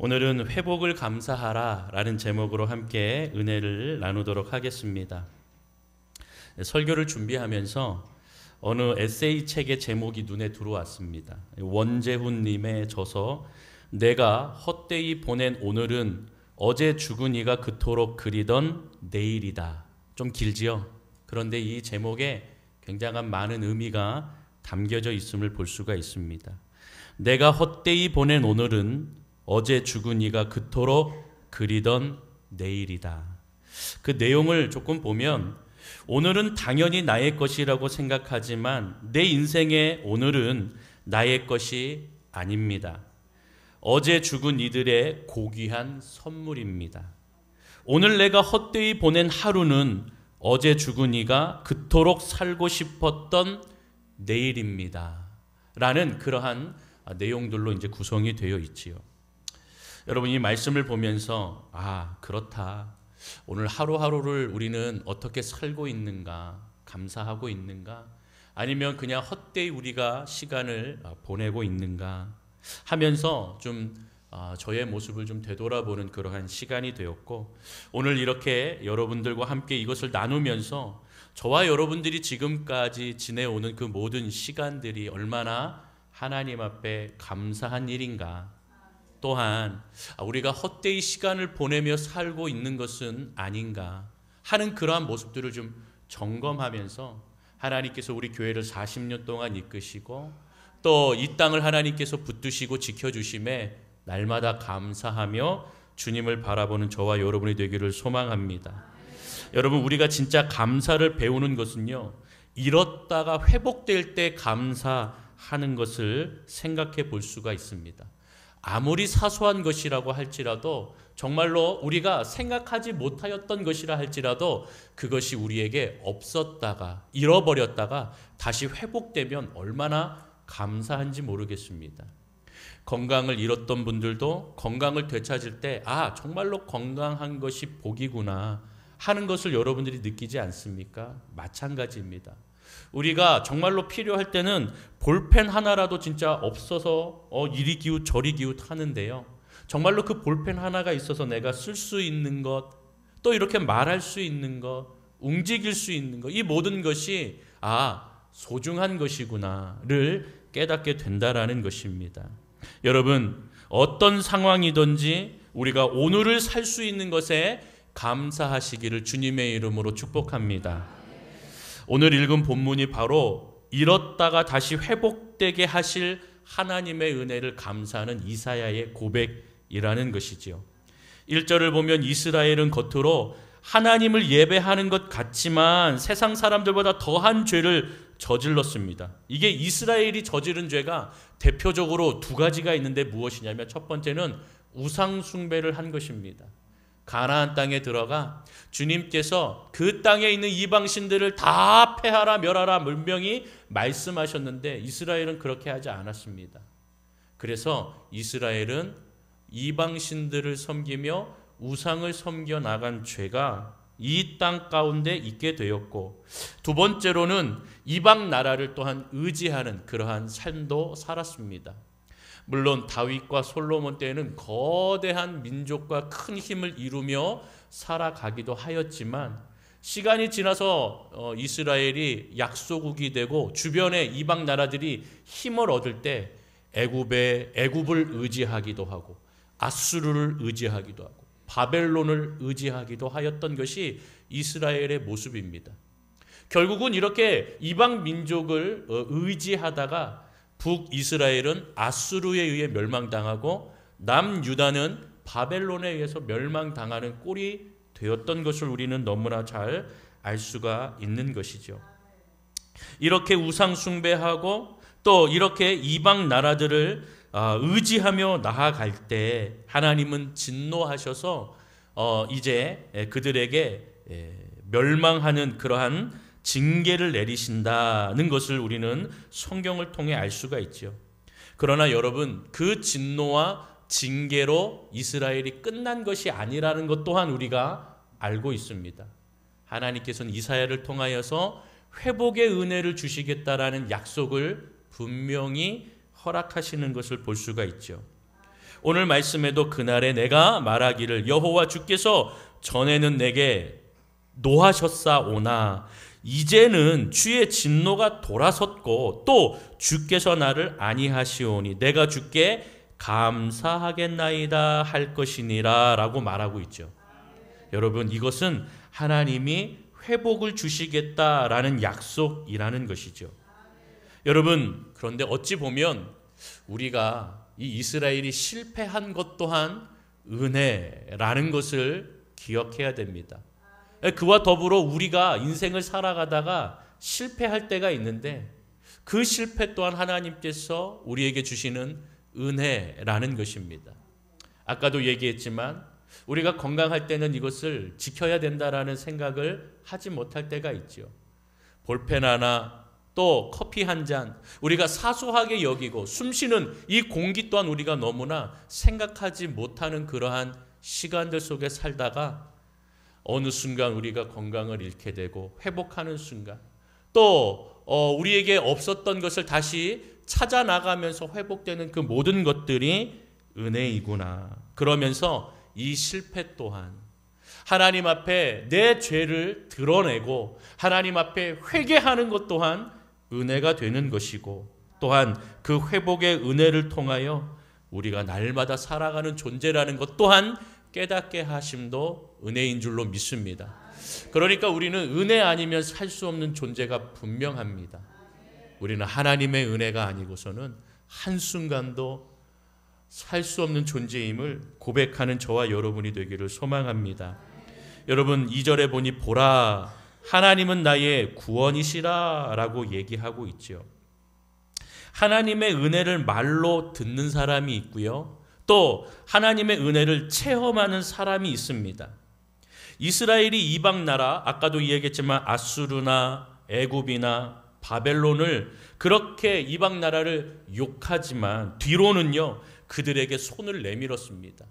오늘은 회복을 감사하라 라는 제목으로 함께 은혜를 나누도록 하겠습니다. 설교를 준비하면서 어느 에세이 책의 제목이 눈에 들어왔습니다. 원재훈 님의 저서 내가 헛되이 보낸 오늘은 어제 죽은 이가 그토록 그리던 내일이다. 좀 길지요? 그런데 이 제목에 굉장한 많은 의미가 담겨져 있음을 볼 수가 있습니다. 내가 헛되이 보낸 오늘은 어제 죽은 이가 그토록 그리던 내일이다. 그 내용을 조금 보면 오늘은 당연히 나의 것이라고 생각하지만 내 인생의 오늘은 나의 것이 아닙니다. 어제 죽은 이들의 고귀한 선물입니다. 오늘 내가 헛되이 보낸 하루는 어제 죽은 이가 그토록 살고 싶었던 내일입니다. 라는 그러한 내용들로 이제 구성이 되어 있지요. 여러분, 이 말씀을 보면서 그렇다. 오늘 하루하루를 우리는 어떻게 살고 있는가, 감사하고 있는가, 아니면 그냥 헛되이 우리가 시간을 보내고 있는가 하면서 좀 저의 모습을 좀 되돌아보는 그러한 시간이 되었고, 오늘 이렇게 여러분들과 함께 이것을 나누면서 저와 여러분들이 지금까지 지내오는 그 모든 시간들이 얼마나 하나님 앞에 감사한 일인가, 또한 우리가 헛되이 시간을 보내며 살고 있는 것은 아닌가 하는 그러한 모습들을 좀 점검하면서 하나님께서 우리 교회를 40년 동안 이끄시고 또 이 땅을 하나님께서 붙드시고 지켜주심에 날마다 감사하며 주님을 바라보는 저와 여러분이 되기를 소망합니다. 여러분, 우리가 진짜 감사를 배우는 것은요, 잃었다가 회복될 때 감사하는 것을 생각해 볼 수가 있습니다. 아무리 사소한 것이라고 할지라도, 정말로 우리가 생각하지 못하였던 것이라 할지라도 그것이 우리에게 없었다가 잃어버렸다가 다시 회복되면 얼마나 감사한지 모르겠습니다. 건강을 잃었던 분들도 건강을 되찾을 때 정말로 건강한 것이 복이구나 하는 것을 여러분들이 느끼지 않습니까? 마찬가지입니다. 우리가 정말로 필요할 때는 볼펜 하나라도 진짜 없어서 이리 기웃 저리 기웃 하는데요, 정말로 그 볼펜 하나가 있어서 내가 쓸 수 있는 것, 또 이렇게 말할 수 있는 것, 움직일 수 있는 것, 이 모든 것이 소중한 것이구나를 깨닫게 된다라는 것입니다. 여러분, 어떤 상황이든지 우리가 오늘을 살 수 있는 것에 감사하시기를 주님의 이름으로 축복합니다. 오늘 읽은 본문이 바로 잃었다가 다시 회복되게 하실 하나님의 은혜를 감사하는 이사야의 고백이라는 것이지요. 1절을 보면 이스라엘은 겉으로 하나님을 예배하는 것 같지만 세상 사람들보다 더한 죄를 저질렀습니다. 이게 이스라엘이 저지른 죄가 대표적으로 두 가지가 있는데 무엇이냐면, 첫 번째는 우상 숭배를 한 것입니다. 가나안 땅에 들어가 주님께서 그 땅에 있는 이방신들을 다 패하라 멸하라 분명히 말씀하셨는데 이스라엘은 그렇게 하지 않았습니다. 그래서 이스라엘은 이방신들을 섬기며 우상을 섬겨 나간 죄가 이 땅 가운데 있게 되었고, 두 번째로는 이방 나라를 또한 의지하는 그러한 삶도 살았습니다. 물론 다윗과 솔로몬 때에는 거대한 민족과 큰 힘을 이루며 살아가기도 하였지만, 시간이 지나서 이스라엘이 약소국이 되고 주변의 이방 나라들이 힘을 얻을 때 애굽을 의지하기도 하고 아수르를 의지하기도 하고 바벨론을 의지하기도 하였던 것이 이스라엘의 모습입니다. 결국은 이렇게 이방 민족을 의지하다가 북이스라엘은 아수르에 의해 멸망당하고 남유다는 바벨론에 의해서 멸망당하는 꼴이 되었던 것을 우리는 너무나 잘 알 수가 있는 것이죠. 이렇게 우상 숭배하고 또 이렇게 이방 나라들을 의지하며 나아갈 때 하나님은 진노하셔서 이제 그들에게 멸망하는 그러한 징계를 내리신다는 것을 우리는 성경을 통해 알 수가 있죠. 그러나 여러분, 그 진노와 징계로 이스라엘이 끝난 것이 아니라는 것 또한 우리가 알고 있습니다. 하나님께서는 이사야를 통하여서 회복의 은혜를 주시겠다라는 약속을 분명히 허락하시는 것을 볼 수가 있죠. 오늘 말씀에도 그날에 내가 말하기를 여호와 주께서 전에는 내게 노하셨사오나 이제는 주의 진노가 돌아섰고 또 주께서 나를 아니하시오니 내가 주께 감사하겠나이다 할 것이니라 라고 말하고 있죠. 여러분, 이것은 하나님이 회복을 주시겠다라는 약속이라는 것이죠. 여러분, 그런데 어찌 보면 우리가 이 이스라엘이 실패한 것 또한 은혜라는 것을 기억해야 됩니다. 그와 더불어 우리가 인생을 살아가다가 실패할 때가 있는데 그 실패 또한 하나님께서 우리에게 주시는 은혜라는 것입니다. 아까도 얘기했지만 우리가 건강할 때는 이것을 지켜야 된다라는 생각을 하지 못할 때가 있죠. 볼펜 하나, 또 커피 한 잔, 우리가 사소하게 여기고 숨쉬는 이 공기 또한 우리가 너무나 생각하지 못하는 그러한 시간들 속에 살다가 어느 순간 우리가 건강을 잃게 되고 회복하는 순간, 또 우리에게 없었던 것을 다시 찾아 나가면서 회복되는 그 모든 것들이 은혜이구나. 그러면서 이 실패 또한 하나님 앞에 내 죄를 드러내고 하나님 앞에 회개하는 것 또한 은혜가 되는 것이고, 또한 그 회복의 은혜를 통하여 우리가 날마다 살아가는 존재라는 것 또한 깨닫게 하심도 은혜인 줄로 믿습니다. 그러니까 우리는 은혜 아니면 살 수 없는 존재가 분명합니다. 우리는 하나님의 은혜가 아니고서는 한순간도 살 수 없는 존재임을 고백하는 저와 여러분이 되기를 소망합니다. 여러분, 2절에 보니 보라 하나님은 나의 구원이시라 라고 얘기하고 있죠. 하나님의 은혜를 말로 듣는 사람이 있고요, 또 하나님의 은혜를 체험하는 사람이 있습니다. 이스라엘이 이방 나라, 아까도 이야기했지만 아수르나 애굽이나 바벨론을 그렇게 이방 나라를 욕하지만 뒤로는요 그들에게 손을 내밀었습니다.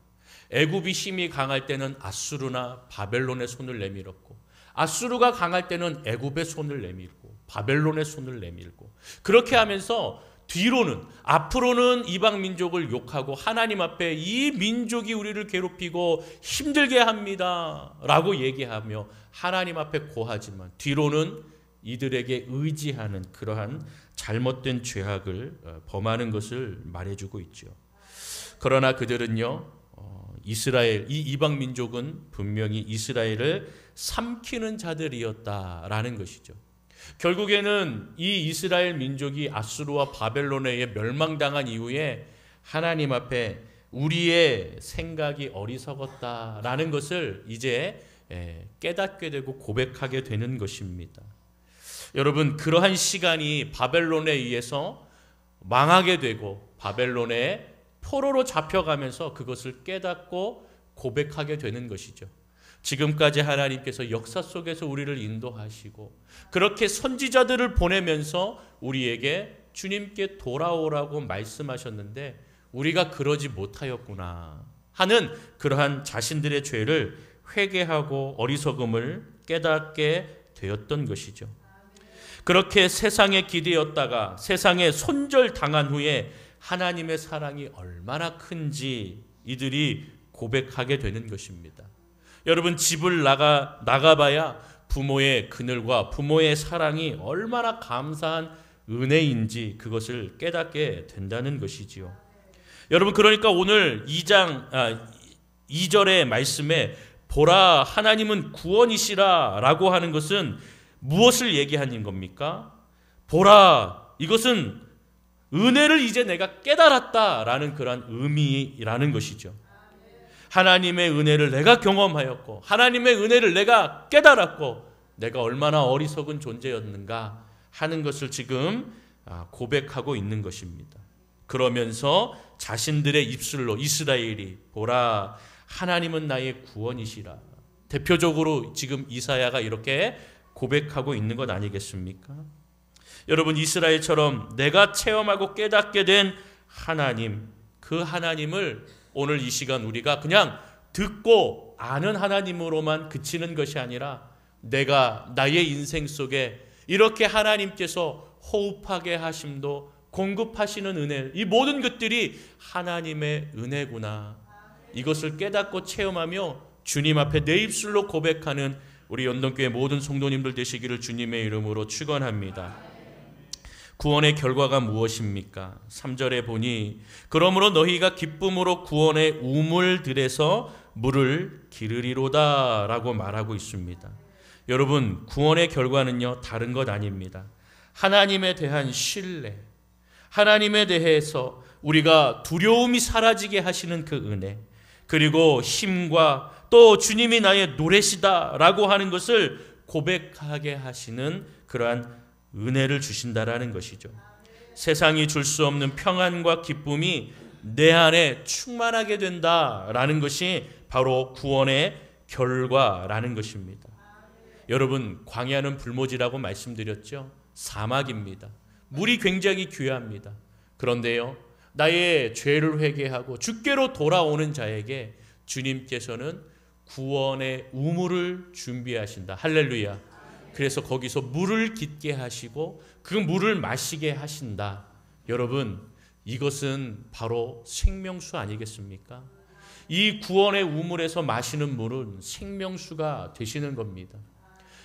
애굽이 힘이 강할 때는 아수르나 바벨론의 손을 내밀었고, 아수르가 강할 때는 애굽의 손을 내밀고 바벨론의 손을 내밀고, 그렇게 하면서 뒤로는, 앞으로는 이방 민족을 욕하고 하나님 앞에 이 민족이 우리를 괴롭히고 힘들게 합니다 라고 얘기하며 하나님 앞에 고하지만 뒤로는 이들에게 의지하는 그러한 잘못된 죄악을 범하는 것을 말해주고 있죠. 그러나 그들은요, 이스라엘, 이 이방 민족은 분명히 이스라엘을 삼키는 자들이었다라는 것이죠. 결국에는 이 이스라엘 민족이 아수르와 바벨론에 의해 멸망당한 이후에 하나님 앞에 우리의 생각이 어리석었다라는 것을 이제 깨닫게 되고 고백하게 되는 것입니다. 여러분, 그러한 시간이 바벨론에 의해서 망하게 되고 바벨론의 포로로 잡혀가면서 그것을 깨닫고 고백하게 되는 것이죠. 지금까지 하나님께서 역사 속에서 우리를 인도하시고 그렇게 선지자들을 보내면서 우리에게 주님께 돌아오라고 말씀하셨는데 우리가 그러지 못하였구나 하는 그러한 자신들의 죄를 회개하고 어리석음을 깨닫게 되었던 것이죠. 그렇게 세상에 기대었다가 세상에 손절당한 후에 하나님의 사랑이 얼마나 큰지 이들이 고백하게 되는 것입니다. 여러분, 집을 나가봐야 부모의 그늘과 부모의 사랑이 얼마나 감사한 은혜인지 그것을 깨닫게 된다는 것이지요. 여러분, 그러니까 오늘 2절의 말씀에 보라 하나님은 구원이시라 라고 하는 것은 무엇을 얘기하는 겁니까? 보라, 이것은 은혜를 이제 내가 깨달았다라는 그런 의미라는 것이죠. 하나님의 은혜를 내가 경험하였고 하나님의 은혜를 내가 깨달았고 내가 얼마나 어리석은 존재였는가 하는 것을 지금 고백하고 있는 것입니다. 그러면서 자신들의 입술로 이스라엘이 보라 하나님은 나의 구원이시라, 대표적으로 지금 이사야가 이렇게 고백하고 있는 것 아니겠습니까? 여러분, 이스라엘처럼 내가 체험하고 깨닫게 된 하나님, 그 하나님을 오늘 이 시간 우리가 그냥 듣고 아는 하나님으로만 그치는 것이 아니라 내가 나의 인생 속에 이렇게 하나님께서 호흡하게 하심도 공급하시는 은혜, 이 모든 것들이 하나님의 은혜구나. 이것을 깨닫고 체험하며 주님 앞에 내 입술로 고백하는 우리 연동교회 모든 성도님들 되시기를 주님의 이름으로 축원합니다. 구원의 결과가 무엇입니까? 3절에 보니 그러므로 너희가 기쁨으로 구원의 우물들에서 물을 기르리로다 라고 말하고 있습니다. 여러분, 구원의 결과는요, 다른 것 아닙니다. 하나님에 대한 신뢰, 하나님에 대해서 우리가 두려움이 사라지게 하시는 그 은혜, 그리고 힘과 또 주님이 나의 노래시다 라고 하는 것을 고백하게 하시는 그러한 은혜를 주신다라는 것이죠. 세상이 줄 수 없는 평안과 기쁨이 내 안에 충만하게 된다라는 것이 바로 구원의 결과라는 것입니다. 여러분, 광야는 불모지라고 말씀드렸죠. 사막입니다. 물이 굉장히 귀합니다. 그런데요, 나의 죄를 회개하고 주께로 돌아오는 자에게 주님께서는 구원의 우물을 준비하신다. 할렐루야. 그래서 거기서 물을 깃게 하시고 그 물을 마시게 하신다. 여러분, 이것은 바로 생명수 아니겠습니까? 이 구원의 우물에서 마시는 물은 생명수가 되시는 겁니다.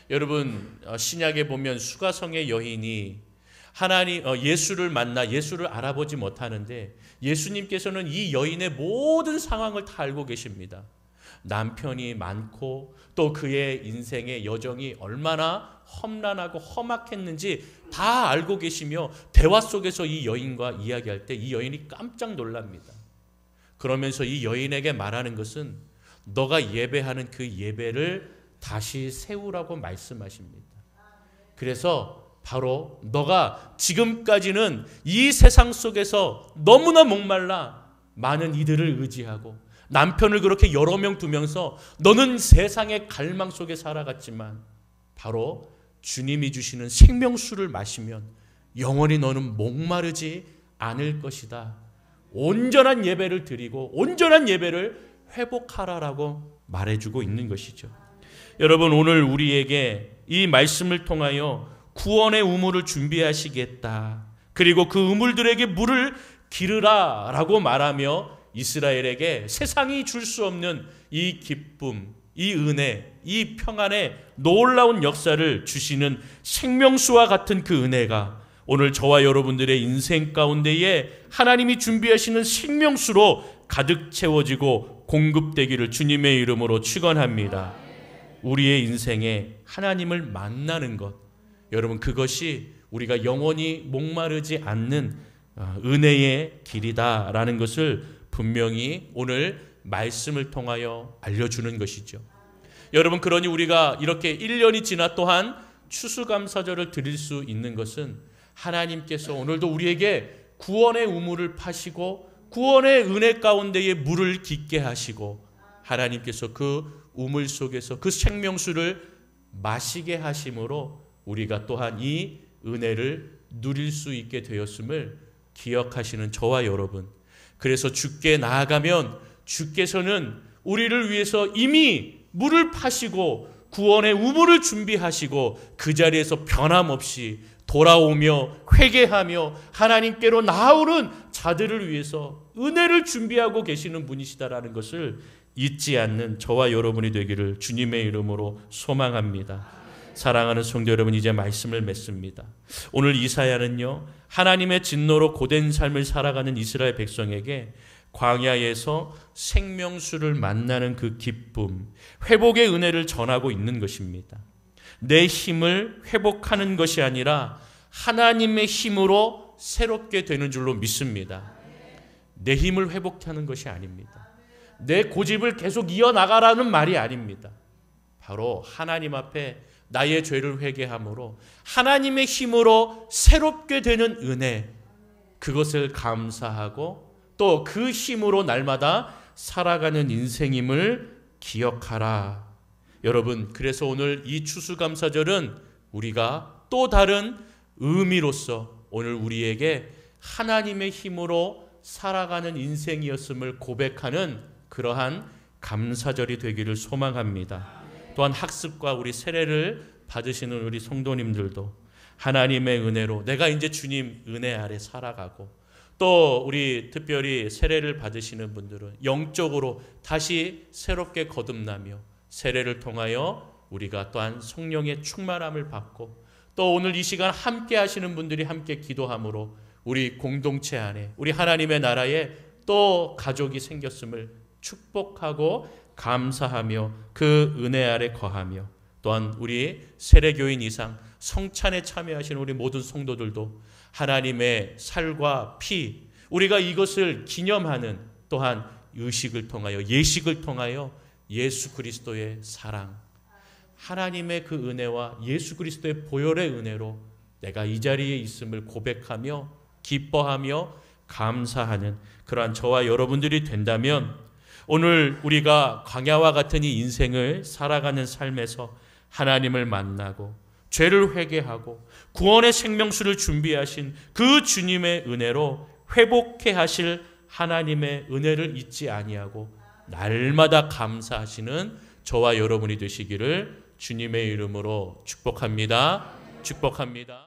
여러분, 신약에 보면 수가성의 여인이 예수를 만나 예수를 알아보지 못하는데 예수님께서는 이 여인의 모든 상황을 다 알고 계십니다. 남편이 많고 또 그의 인생의 여정이 얼마나 험난하고 험악했는지 다 알고 계시며 대화 속에서 이 여인과 이야기할 때 이 여인이 깜짝 놀랍니다. 그러면서 이 여인에게 말하는 것은 너가 예배하는 그 예배를 다시 세우라고 말씀하십니다. 그래서 바로 너가 지금까지는 이 세상 속에서 너무나 목말라 많은 이들을 의지하고 남편을 그렇게 여러 명 두면서 너는 세상의 갈망 속에 살아갔지만 바로 주님이 주시는 생명수를 마시면 영원히 너는 목마르지 않을 것이다. 온전한 예배를 드리고 온전한 예배를 회복하라라고 말해주고 있는 것이죠. 여러분, 오늘 우리에게 이 말씀을 통하여 구원의 우물을 준비하시겠다. 그리고 그 우물들에게 물을 기르라 라고 말하며 이스라엘에게 세상이 줄 수 없는 이 기쁨, 이 은혜, 이 평안의 놀라운 역사를 주시는 생명수와 같은 그 은혜가 오늘 저와 여러분들의 인생 가운데에 하나님이 준비하시는 생명수로 가득 채워지고 공급되기를 주님의 이름으로 축원합니다. 우리의 인생에 하나님을 만나는 것, 여러분, 그것이 우리가 영원히 목마르지 않는 은혜의 길이다라는 것을 분명히 오늘 말씀을 통하여 알려주는 것이죠. 여러분, 그러니 우리가 이렇게 1년이 지나 또한 추수감사절을 드릴 수 있는 것은 하나님께서 오늘도 우리에게 구원의 우물을 파시고 구원의 은혜 가운데에 물을 깃게 하시고 하나님께서 그 우물 속에서 그 생명수를 마시게 하심으로 우리가 또한 이 은혜를 누릴 수 있게 되었음을 기억하시는 저와 여러분, 그래서 주께 나아가면 주께서는 우리를 위해서 이미 물을 파시고 구원의 우물을 준비하시고 그 자리에서 변함없이 돌아오며 회개하며 하나님께로 나아오는 자들을 위해서 은혜를 준비하고 계시는 분이시다라는 것을 잊지 않는 저와 여러분이 되기를 주님의 이름으로 소망합니다. 사랑하는 성도 여러분, 이제 말씀을 맺습니다. 오늘 이사야는요, 하나님의 진노로 고된 삶을 살아가는 이스라엘 백성에게 광야에서 생명수를 만나는 그 기쁨, 회복의 은혜를 전하고 있는 것입니다. 내 힘을 회복하는 것이 아니라 하나님의 힘으로 새롭게 되는 줄로 믿습니다. 내 힘을 회복하는 것이 아닙니다. 내 고집을 계속 이어나가라는 말이 아닙니다. 바로 하나님 앞에 나의 죄를 회개함으로 하나님의 힘으로 새롭게 되는 은혜, 그것을 감사하고 또 그 힘으로 날마다 살아가는 인생임을 기억하라. 여러분, 그래서 오늘 이 추수감사절은 우리가 또 다른 의미로서 오늘 우리에게 하나님의 힘으로 살아가는 인생이었음을 고백하는 그러한 감사절이 되기를 소망합니다. 또한 학습과 우리 세례를 받으시는 우리 성도님들도 하나님의 은혜로 내가 이제 주님 은혜 아래 살아가고, 또 우리 특별히 세례를 받으시는 분들은 영적으로 다시 새롭게 거듭나며 세례를 통하여 우리가 또한 성령의 충만함을 받고, 또 오늘 이 시간 함께 하시는 분들이 함께 기도함으로 우리 공동체 안에 우리 하나님의 나라에 또 가족이 생겼음을 축복하고 감사하며 그 은혜 아래 거하며, 또한 우리 세례교인 이상 성찬에 참여하시는 우리 모든 성도들도 하나님의 살과 피, 우리가 이것을 기념하는 또한 의식을 통하여, 예식을 통하여 예수 그리스도의 사랑, 하나님의 그 은혜와 예수 그리스도의 보혈의 은혜로 내가 이 자리에 있음을 고백하며 기뻐하며 감사하는 그러한 저와 여러분들이 된다면, 오늘 우리가 광야와 같은 이 인생을 살아가는 삶에서 하나님을 만나고 죄를 회개하고 구원의 생명수를 준비하신 그 주님의 은혜로 회복해 하실 하나님의 은혜를 잊지 아니하고 날마다 감사하시는 저와 여러분이 되시기를 주님의 이름으로 축복합니다. 축복합니다.